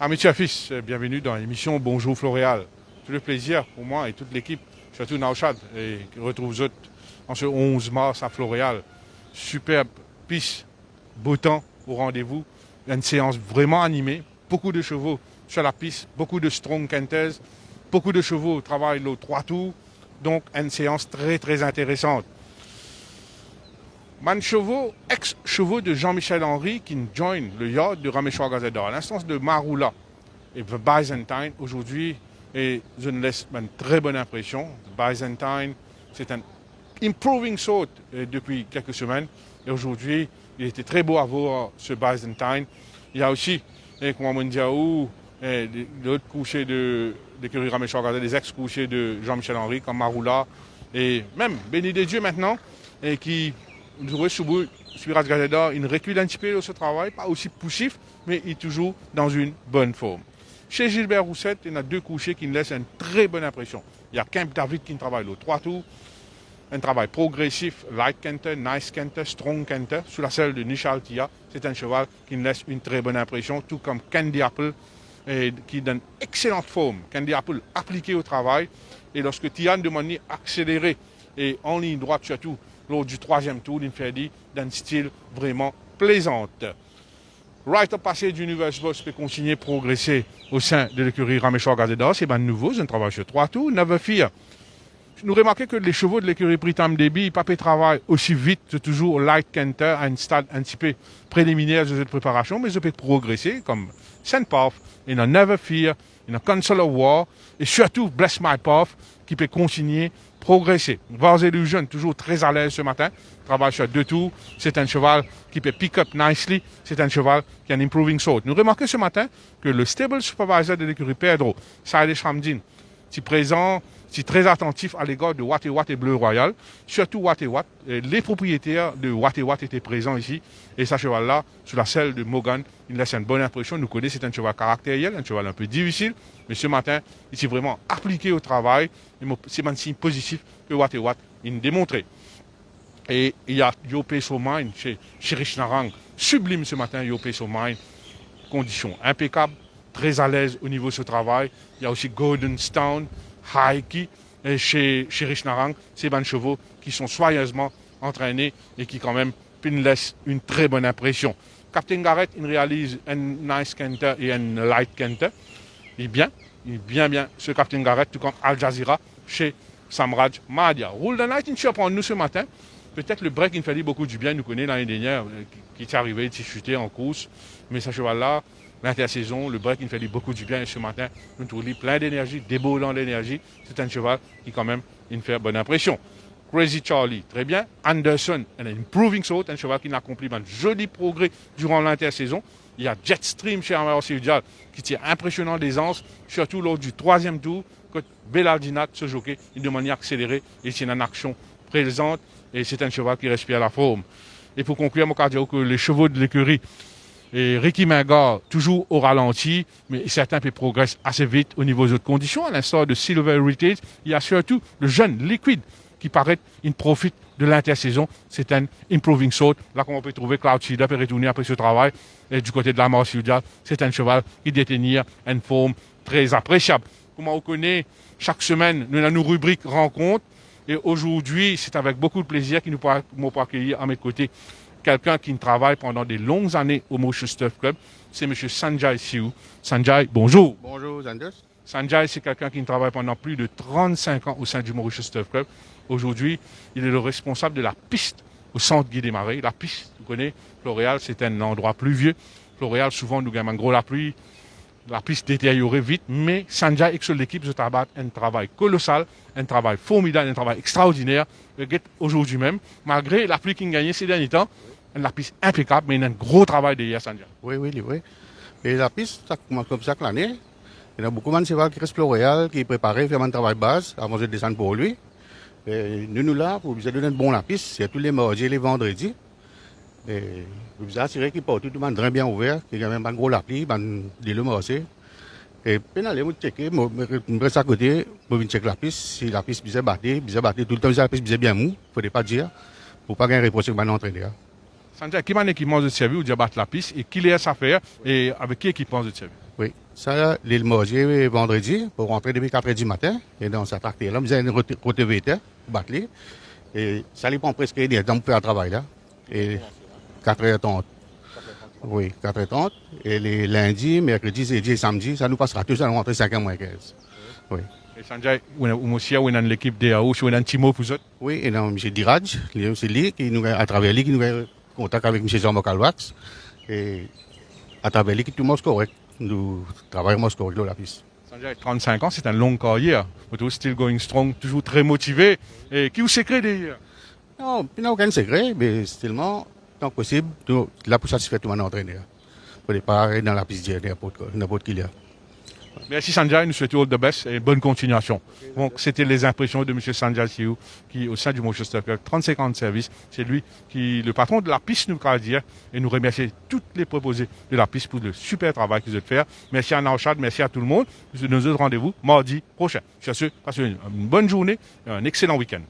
Amis fils, bienvenue dans l'émission Bonjour Floréal. Tout le plaisir pour moi et toute l'équipe, surtout Nauchad, et qui retrouve vous autres en ce 11 mars à Floréal. Superbe piste, beau temps au rendez-vous, une séance vraiment animée, beaucoup de chevaux sur la piste, beaucoup de strong canters, beaucoup de chevaux travaillent le 3 tours, donc une séance très très intéressante. Man chevaux, ex-chevaux de Jean-Michel Henry qui join le yard de Raméchois Gazador. À l'instance de Maroula et The Byzantine, aujourd'hui, et je ne laisse une très bonne impression. The Byzantine, c'est un improving sort depuis quelques semaines. Et aujourd'hui, il était très beau à voir ce Byzantine. Il y a aussi, comment on dit, l'autre coucher de l'écurie Raméchois Gazador, les ex-couchers de Jean-Michel Henry comme Maroula et même Béni des Dieux maintenant, et qui nous aurons sur Gazador, il recule un petit peu dans ce travail, pas aussi poussif, mais il est toujours dans une bonne forme. Chez Gilbert Roussette, il y a deux couchers qui nous laissent une très bonne impression. Il y a Kemp David qui travaille le 3 tours, un travail progressif, light canter, nice canter, strong canter, sous la selle de Nishal Tia. C'est un cheval qui nous laisse une très bonne impression, tout comme Candy Apple, qui donne excellente forme. Candy Apple appliqué au travail, et lorsque Tia demande accélérer et en ligne droite surtout, lors du troisième tour, il fait dit d'un style vraiment plaisante. Right au passé d'Universe Boss peut continuer à progresser au sein de l'écurie Raméchois Gazador. C'est bien nouveau, c'est un travail sur 3 tours. Never fear. Nous remarquons que les chevaux de l'écurie Pritam Deby, ils ne travaillent aussi vite, c'est toujours au light canter, à un stade un petit peu préliminaire de cette préparation, mais ils peuvent progresser comme Saint Path, il y a Never Fear, il y a Council of War, et surtout Bless My Path, qui peut continuer progresser. Vars Illusion, toujours très à l'aise ce matin, travaille sur 2 tours. C'est un cheval qui peut pick up nicely. C'est un cheval qui a un improving sort. Nous remarquons ce matin que le stable supervisor de l'écurie Pedro, Saïd Hamdin, est présent, est très attentif à l'égard de Watt et Bleu Royal. Surtout Watt. Les propriétaires de Watt étaient présents ici. Et ce cheval-là, sous la selle de Morgan, il laisse une bonne impression. Nous connaissons, c'est un cheval caractériel, un cheval un peu difficile. Mais ce matin, il s'est vraiment appliqué au travail. C'est un signe positif que Watt il démontré. Et il y a Yopé Mine chez Rich Narang. Sublime ce matin, Yopé Mine. Conditions impeccables, très à l'aise au niveau de ce travail. Il y a aussi Golden Stone, Haiki chez Rich Narang. Ces bons chevaux qui sont soigneusement entraînés et qui quand même nous laissent une très bonne impression. Captain Garrett, il réalise un nice canter et un light canter. Il est bien, ce Captain Garrett, tout comme Al Jazeera chez Samraj Mahadia. Rule the Night, il surprend nous ce matin. Peut-être le break, il fait beaucoup du bien. Nous connaissons l'année dernière, qui est arrivé, il s'est chuté en course. Mais ce cheval-là, l'intersaison, le break, il fait beaucoup du bien. Et ce matin, nous trouvons plein d'énergie, débordant d'énergie. C'est un cheval qui, quand même, il fait bonne impression. Crazy Charlie, très bien. Anderson, un improving sort, un cheval qui a accompli un joli progrès durant l'intersaison. Il y a Jetstream chez Amaro Siudial qui tient impressionnant d'aisance, surtout lors du 3e tour, que Bellardinat, ce jockey, il de manière accélérée et c'est une action présente et c'est un cheval qui respire la forme. Et pour conclure, mon cardio, que les chevaux de l'écurie, et Ricky Mingard, toujours au ralenti, mais certains progressent assez vite au niveau des autres conditions. À l'instar de Silver Heritage, il y a surtout le jeune Liquid qui paraît, il profite de l'intersaison. C'est un improving sort. Là, qu'on peut trouver Cloud Seeder peut retourner après ce travail. Et du côté de la Marsudia, c'est un cheval qui détenir une forme très appréciable. Comment on connaît, chaque semaine, nous avons nos rubriques rencontres. Et aujourd'hui, c'est avec beaucoup de plaisir que nous pouvons accueillir à mes côtés quelqu'un qui travaille pendant des longues années au Mauritius Turf Club. C'est M. Sanjay Siou. Sanjay, bonjour. Bonjour, Zanders. Sanjay, c'est quelqu'un qui travaille pendant plus de 35 ans au sein du Mauritius Turf Club. Aujourd'hui, il est le responsable de la piste au centre Guy Desmarais. La piste, vous connaissez, Floréal, c'est un endroit pluvieux. Floréal, souvent, nous gagnons un gros la pluie. La piste détériorée vite, mais Sanjay et l'équipe se tabattent un travail colossal, un travail formidable, un travail extraordinaire. Aujourd'hui même, malgré la pluie qu'ils ont gagnée ces derniers temps, la piste impeccable, mais il y a un gros travail derrière Sanjay. Oui. Et la piste, ça commence comme ça l'année. Il y a beaucoup de cheval qui reste Floréal, qui est préparé, fait un travail de base avant de descendre pour lui. Et nous là, pour vous donner bon la piste, c'est tous les mardis et les vendredis. Et vous assurer qu'il porte tout le monde très bien ouvert, qu'il y a même un gros lapis, des le marché. Et puis aller vous checker, je reste à côté, je vais checker la piste, si la piste bien battue tout le temps, si la piste bien mou, il ne faudrait pas dire, pour ne pas gagner reproche avec l'entraîneur. Sanjay, qui m'a équipement de service ou de battre la piste et qui laisse à faire et avec qui équipement de service? Oui, ça, l'île Morgier, vendredi, pour rentrer depuis 4 h du matin, et dans cette activité-là, vous avez une route VT, battre. Et ça lui prend presque une heure pour faire le travail là. Et 4h30. Oui, 4h30. Et les lundis, mercredis, jeudi et samedi, ça nous passera tout, ça nous rentre 5h moins 15. Oui. Et Sanjay, ou aussi, ou dans l'équipe DAO, ou dans Timo, vous autres? Oui, et dans M. Diraj, c'est lui qui nous, à travers lui, qui nous a contact avec M. Jean-Marc Alwax. Et à travers lui, qui tout le monde correct. Nous travaillons correct dans la piste. Sanjay, 35 ans, c'est une longue carrière. Vous êtes still going strong, toujours très motivé. Et qui vous secret d'ailleurs? Non, il n'y a aucun secret, mais seulement, tant que possible, là pour satisfaire tout le monde entraîneur. Pour ne pas aller dans la piste de n'importe qui là. Merci Sanjay, nous souhaitons all the best et bonne continuation. Donc, c'était les impressions de M. Sanjay Siou, qui au sein du Manchester Club 35 ans de service, c'est lui qui le patron de la piste nous a dit, et nous remercier toutes les proposés de la piste pour le super travail qu'ils ont fait. Merci à Nauchad, merci à tout le monde. Nous avons rendez-vous mardi prochain. Sur ce, passez une bonne journée et un excellent week-end.